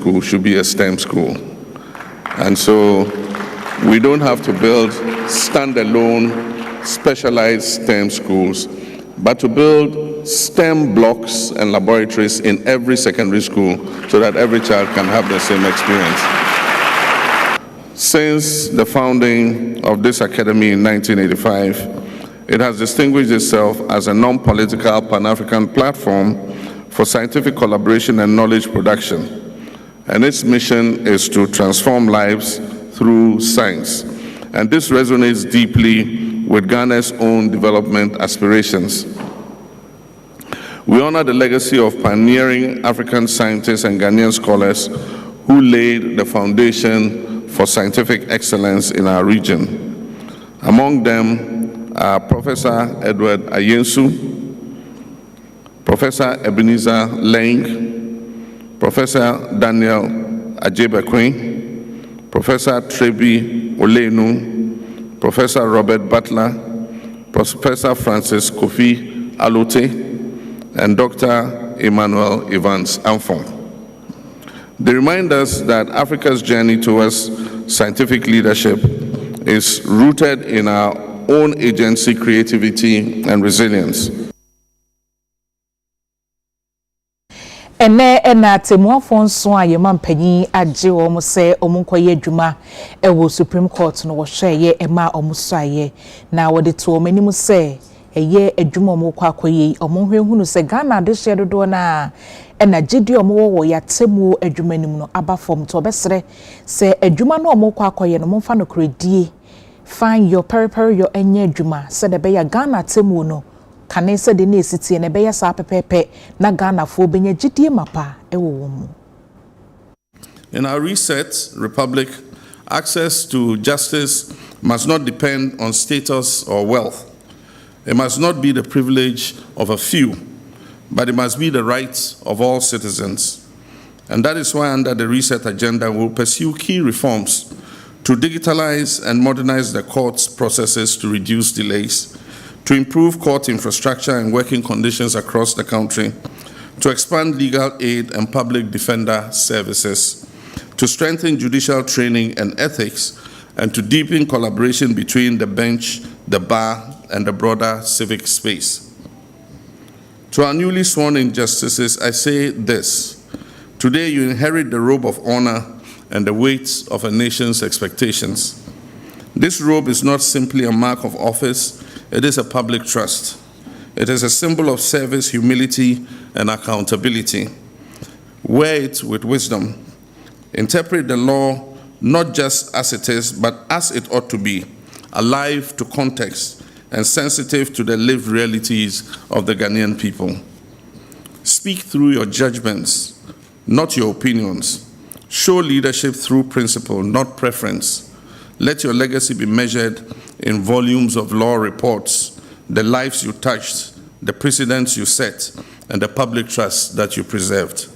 school should be a STEM school. And so we don't have to build standalone, specialized STEM schools, but to build STEM blocks and laboratories in every secondary school so that every child can have the same experience. Since the founding of this academy in 1985, it has distinguished itself as a non-political Pan-African platform for scientific collaboration and knowledge production. And its mission is to transform lives through science. And this resonates deeply with Ghana's own development aspirations. We honor the legacy of pioneering African scientists and Ghanaian scholars who laid the foundation for scientific excellence in our region. Among them are Professor Edward Ayensu, Professor Ebenezer Leng, Professor Daniel Ajebekwe, Professor Trebi Olenu, Professor Robert Butler, Professor Francis Kofi Alote, and Dr. Emmanuel Evans Amfong. They remind us that Africa's journey towards scientific leadership is rooted in our own agency, creativity, and resilience. Ene ena temuafo nso a yema mpanyi agye omo se omunkoye adwuma ewo Supreme Court no wo hweye ema omo soaye na wode to omanimu se eye adwuma omo kwa akoye omo hwehunu se Ghana de hye dodo na ena gidi omo wo yatemu adwuma nim no aba form to obesere se adwuma no omo kwa akoye no momfa no kredie find your purpose your enye adwuma se de be ya Ghana temu no kane se de na esiti na be ya sa pepepe na Ghana fo benye gidie mapa ewo wo. In our reset republic, access to justice must not depend on status or wealth. It must not be the privilege of a few, but it must be the right of all citizens. And that is why under the reset agenda we'll pursue key reforms to digitalize and modernize the court's processes to reduce delays, to improve court infrastructure and working conditions across the country, to expand legal aid and public defender services, to strengthen judicial training and ethics, and to deepen collaboration between the bench, the bar, and the broader civic space. To our newly sworn-in justices, I say this: today you inherit the robe of honor and the weight of a nation's expectations. This robe is not simply a mark of office, it is a public trust. It is a symbol of service, humility, and accountability. Wear it with wisdom. Interpret the law not just as it is, but as it ought to be, alive to context and sensitive to the lived realities of the Ghanaian people. Speak through your judgments, not your opinions. Show leadership through principle, not preference. Let your legacy be measured in volumes of law reports, the lives you touched, the precedents you set, and the public trust that you preserved.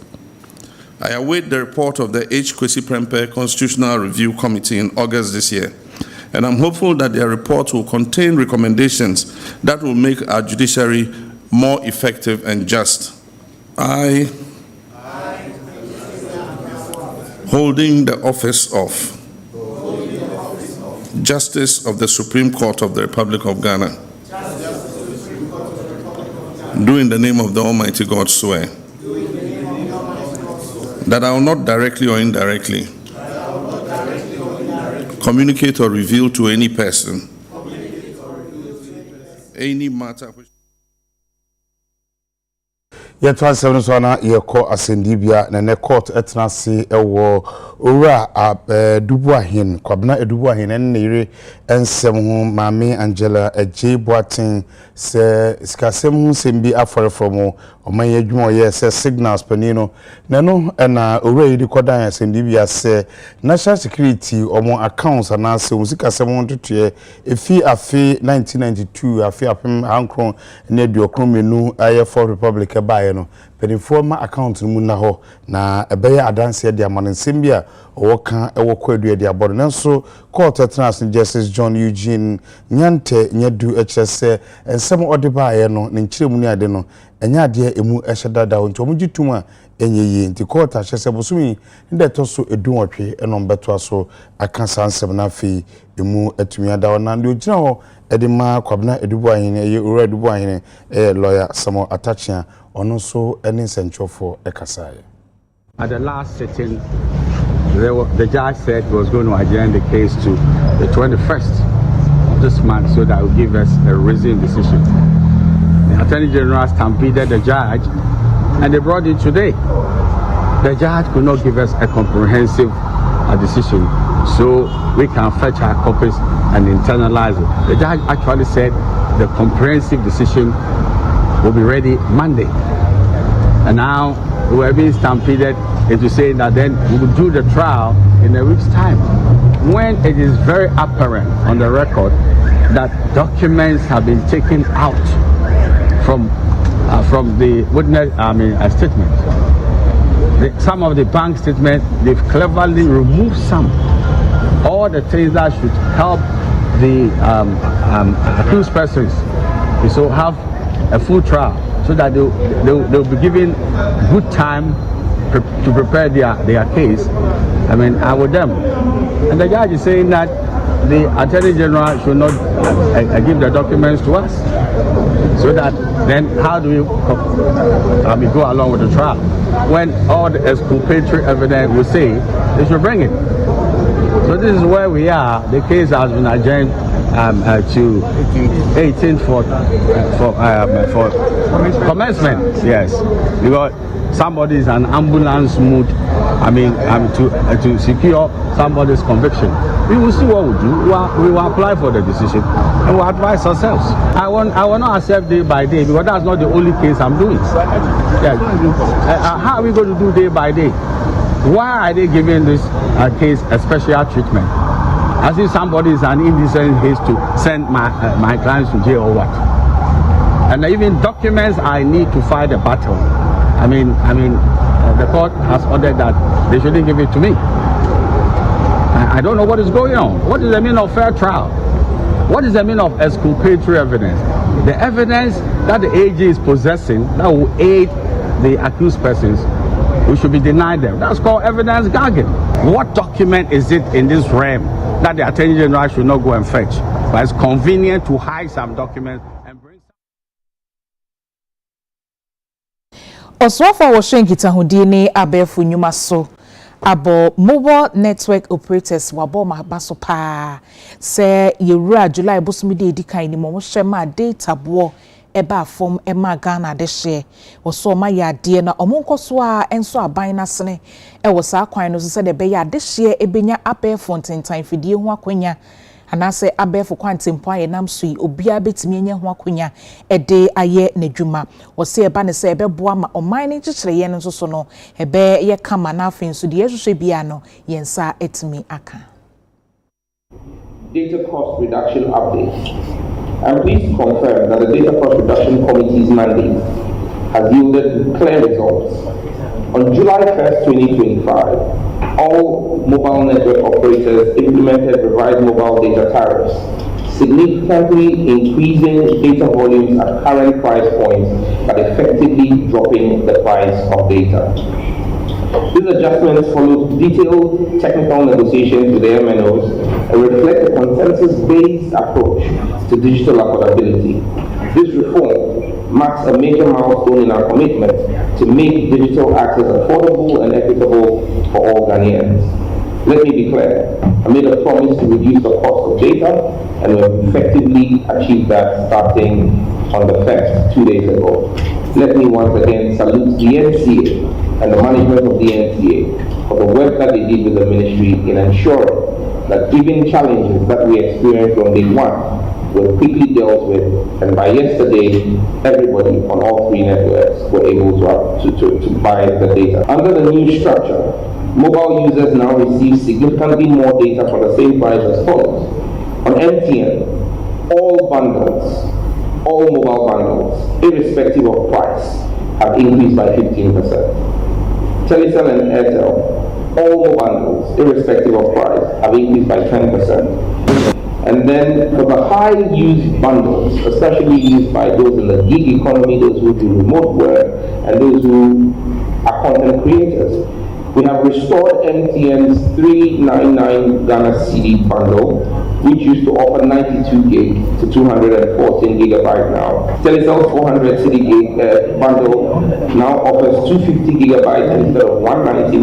I await the report of the H. Kwesi Prempeh Constitutional Review Committee in August this year, and I'm hopeful that their report will contain recommendations that will make our judiciary more effective and just. I holding the office of Justice of the Supreme Court of the Republic of Ghana, do in the name of the Almighty God swear that I will not directly or indirectly communicate or reveal to any person any matter which yet was 7 so na ye call asendibia na ne court etnase ewo owura dubu ahin kwabna edubu ahin ne yire ensem ho mame Angela Ejeboatin se skasem ho sembi afore from oman adwuma ye se signals panino na no na owura yidi kodan asendibia se national security omo accounts ana se usikasem ho totoe efi afi 1992 afi apem hankron na duokron menu aye for republic ba no penifo ma account mu na ho na ebeye adanse de amansem bia owoka ewokọ edu de aboro nanso court trans Justice John Eugene Nyante nyadu echese ensem odeba ye no ne nkyeremu ni ade no enya ade emu ehyedada nti omugituma enyeyi nti court ahyese bosumi nde toso edunwotwe enom beto aso aka sansem na fi emu atumi ada na ndi ogina ho edema kwabna edubu ahene ye ora edubu ahene lawyer Samo Atachia ono so any senchofo ekasaye. At the last sitting, the judge said he was going to adjourn the case to the 21st of this month so that will give us a reasoned decision. The Attorney General stampeded the judge and they brought it today. The judge could not give us a comprehensive decision, so we can fetch our copies and internalize it. The judge actually said the comprehensive decision will be ready Monday. And now we are being stampeded into saying that then we will do the trial in a week's time, when it is very apparent on the record that documents have been taken out from the witness statement. Some of the bank statements, they've cleverly removed some. All the things that should help the accused persons is to have a full trial so that they'll be given good time to prepare their case. I mean, with them. And the judge is saying that the Attorney General should not give the documents to us. So that then how do we go along with the trial? When all the exculpatory evidence will say they should bring it. So this is where we are. The case has been adjourned to 18th for commencement. Yes, because somebody is an ambulance mood. To secure somebody's conviction. We will see what we do. We will apply for the decision and we'll advise ourselves. I will not accept day by day because that's not the only case I'm doing. Yeah. How are we going to do day by day? Why are they giving this case a special treatment? As if somebody is an indecent haste to send my clients to jail or what? And even documents I need to fight the battle. The court has ordered that they shouldn't give it to me. I don't know what is going on. What is the meaning of fair trial? What is the meaning of exculpatory evidence? The evidence that the AG is possessing that will aid the accused persons, we should be denied them. That's called evidence gagging. What document is it in this realm that the Attorney General should not go and fetch? But it's convenient to hide some documents and bring some. Oswafo Washington hudini abefu nyuma so abo mobile network operators wabo mabaso pa se yewura July bosumide edikan ni mo hwema data bo eba form ema Ghana de hye woso ma ya de na omonkoso a enso aban na sene e wo sa kwan no se de be ya de hye ebenya abefo ntentan fidie ho akwanya anase abefo kwantempo aye nam sui obia betimi enya ho akwanya ede aye nadwuma wo se eba ne se ebeboa ma oman ne kyekyere ye no so no ebe ye kama na afin so de yehwehwe bia no yensa etimi aka. Data cost reduction update. I'm pleased to confirm that the Data Cost Reduction Committee's mandate has yielded clear results. On July 1st, 2025, all mobile network operators implemented revised mobile data tariffs, significantly increasing data volumes at current price points but effectively dropping the price of data. These adjustments followed detailed technical negotiations with the MNOs and reflect a consensus-based approach to digital affordability. This reform marks a major milestone in our commitment to make digital access affordable and equitable for all Ghanaians. Let me be clear, I made a promise to reduce the cost of data, and we have effectively achieved that starting on the 1st, 2 days ago. Let me once again salute the NCA and the management of the NCA for the work that they did with the ministry in ensuring that even challenges that we experienced on day one were quickly dealt with, and by yesterday, everybody on all three networks were able to buy the data. Under the new structure, mobile users now receive significantly more data for the same price as follows. On MTN, all mobile bundles, irrespective of price, have increased by 15%. Telecel and Airtel, all the bundles, irrespective of price, have increased by 10%. And then for the high-use bundles, especially used by those in the gig economy, those who do remote work, and those who are content creators, we have restored MTN's 399 Ghana CD bundle, which used to offer 92 gig to 214 gigabyte now. Telecel's 400 CD gig bundle now offers 250 gigabytes instead of 190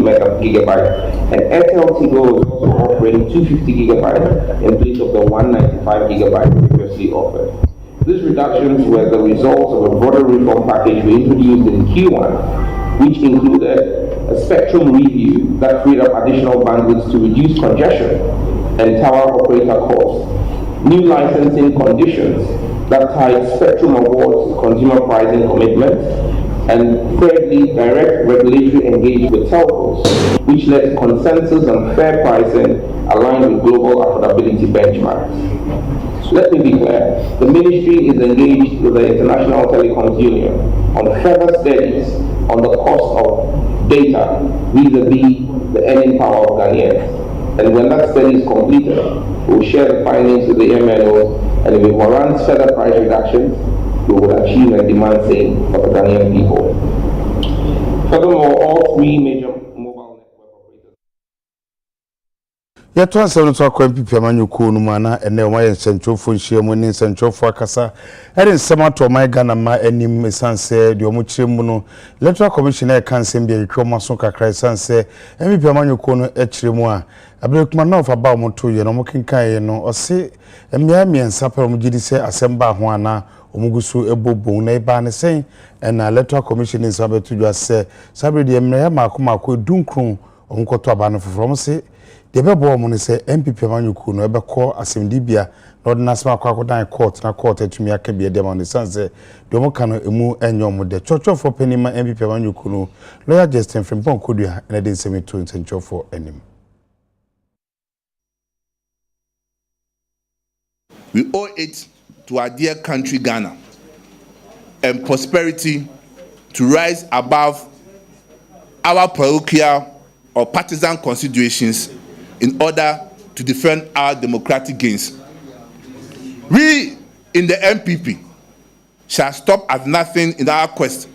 gigabyte. And Airtel Tigo is also offering 250 gigabytes in place of the 195 gigabyte previously offered. These reductions were the result of a broader reform package we introduced in Q1, which included a spectrum review that freed up additional bandwidth to reduce congestion and tower operator costs, new licensing conditions that tied spectrum awards to consumer pricing commitments, and thirdly, direct regulatory engagement with telcos, which led to consensus on fair pricing aligned with global affordability benchmarks. So let me be clear, the ministry is engaged with the International Telecoms Union on further studies on the cost of data vis-a-vis the earning power of Ghanaians. And when that study is completed, we'll share the findings with the MNOs, and if it warrants further price reductions, we will achieve and demand same for the Ghanaian people. Furthermore, all three major mobile network operators. Ya to asem to akwa MPP amanyoku no mana ene o maye sentrofo nhyiamu ni sentrofo akasa ere nsem ato mai Ghana ma anim sanse de o mu kyeremu no Electoral Commission e kan sem bia yetwa maso kakra sanse MPP amanyoku no e kyeremu a abekuma na ofa ba o moto ye no mo kenkan ye no o se emia miensa pa o mu gidi se asem ba ho ana omugusu ebobo na iba ne sen na Electoral Commission in sabetu dwa se sabre de emre ya makoma dunkron omkoto aba no foforo se de bebo mo ne se MPP amanyoku no ebekọ asemdibia na ordinance akwakodan court na court atumi aka bia de ma ne sanse de mo kan emu enyom de chochofo penima MPP amanyoku no lawyer Justin Frimpong Kodua na de nsemitu nsenchofo enim. We owe it to our dear country Ghana and prosperity to rise above our parochial or partisan considerations in order to defend our democratic gains. We in the MPP shall stop at nothing in our quest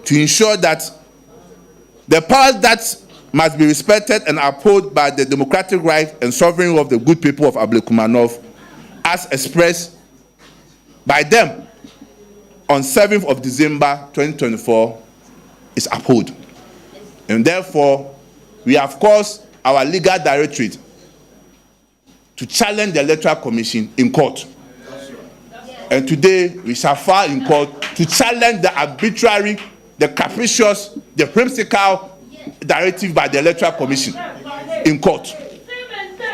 to ensure that the powers that must be respected and upheld by the democratic right and sovereignty of the good people of Ablekumanov, as expressed by them on 7th of December 2024, is upheld. And therefore, we have caused our legal directorate to challenge the Electoral Commission in court. And today, we shall file in court to challenge the arbitrary, the capricious, the whimsical directive by the Electoral Commission in court.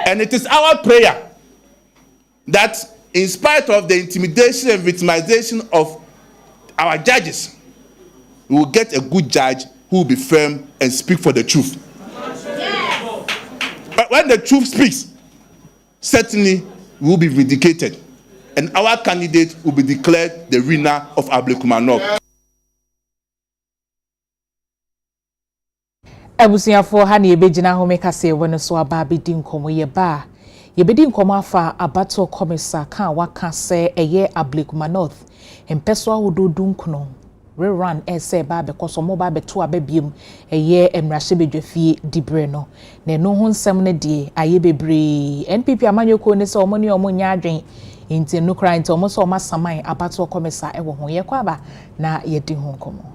And it is our prayer that in spite of the intimidation and victimization of our judges, we will get a good judge who will be firm and speak for the truth. But when the truth speaks, certainly we will be vindicated, and our candidate will be declared the winner of Ablekumanov. Abusiafo ha na yebegina ho mekase wona so aba bedi nkomo ye ba yebedi nkomo afa abato komisa kan waka se eye Ablekumanov empeso awododu nkono rerun ese ba be koso mo ba be to ababiem eye emrahye bedwafie dibre no na no ho nsem ne de aye bebre NPP amanyoko ne se omoni omonya adwen inti no kra inti omo so omasaman abato komisa ewo ho ye kwa ba na yedi ho nkomo.